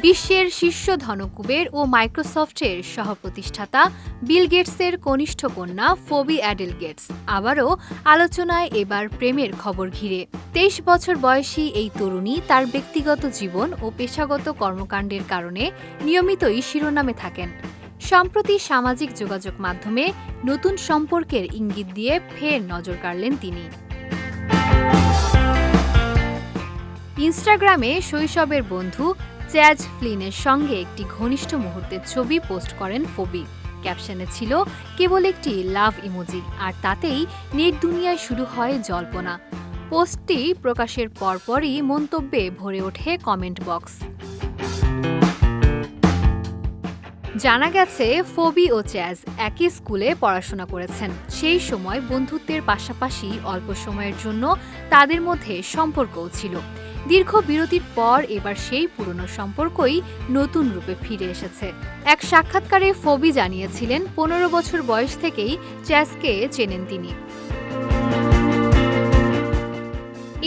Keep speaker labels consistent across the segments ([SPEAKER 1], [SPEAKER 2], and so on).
[SPEAKER 1] বিশ্বের শীর্ষ ধনকুবের ও মাইক্রোসফটের সহপ্রতিষ্ঠাতা বিল গেটসের কনিষ্ঠ কন্যা ফবি অ্যাডেল গেটস আবারও আলোচনায় এবার প্রেমের খবর ঘিরে। ২৩ বছর বয়সী এই তরুণী তার ব্যক্তিগত জীবন ও পেশাগত কর্মকাণ্ডের কারণে নিয়মিতই শিরোনামে থাকেন। সম্প্রতি সামাজিক যোগাযোগ মাধ্যমে নতুন সম্পর্কের ইঙ্গিত দিয়ে ফের নজর কাড়লেন তিনি। ইনস্টাগ্রামে শৈশবের বন্ধু চ্যাজ ফ্লিনের সঙ্গে একটি ঘনিষ্ঠ মুহূর্তের ছবি পোস্ট করেন ফবি। ক্যাপশনে ছিল কেবল একটি লাভ ইমোজি, আর তাতেই নেট দুনিয়ায় শুরু হয় জল্পনা। পোস্টটি প্রকাশের পরপরই মন্তব্যে ভরে ওঠে কমেন্ট বক্স। জানা গেছে ফবি ও চ্যাজ একই স্কুলে পড়াশোনা করেছেন। সেই সময় বন্ধুত্বের পাশাপাশি অল্প সময়ের জন্য তাদের মধ্যে সম্পর্কও ছিল। দীর্ঘ বিরতির পর এবার সেই পুরনো সম্পর্কই নতুন রূপে ফিরে এসেছে। এক সাক্ষাৎকারে ফবি জানিয়েছিলেন ১৫ বছর বয়স থেকেই চ্যাজকে চেনেন তিনি।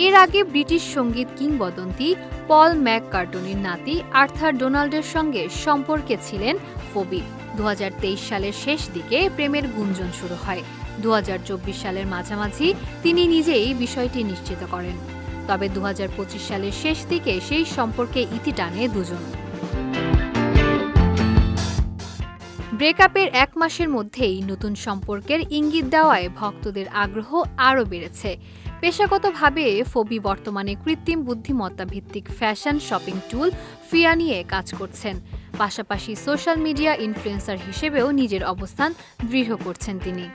[SPEAKER 1] এর আগে ব্রিটিশ সঙ্গীত কিংবদন্তি পল ম্যাককার্টনির নাতি আর্থার ডোনাল্ডের সঙ্গে সম্পর্কে ছিলেন ফবি। ২০২৩ সালের শেষ দিকে প্রেমের গুঞ্জন শুরু হয়। ২০২৪ সালের মাঝামাঝি তিনি নিজেই বিষয়টি নিশ্চিত করেন। তবে ২০২৫ সালের শেষ দিকে সেই সম্পর্কে ইতি টানে দুজন। ব্রেকআপের ১ মাসের মধ্যেই নতুন সম্পর্কের ইঙ্গিত দেওয়ায় ভক্তদের আগ্রহ আরও বেড়েছে। পেশাগতভাবে ফবি বর্তমানে কৃত্রিম বুদ্ধিমত্তা ভিত্তিক ফ্যাশন শপিং টুল ফিয়া নিয়ে কাজ করছেন। পাশাপাশি সোশ্যাল মিডিয়া ইনফ্লুয়েন্সার হিসেবেও নিজের অবস্থান দৃঢ় করছেন তিনি।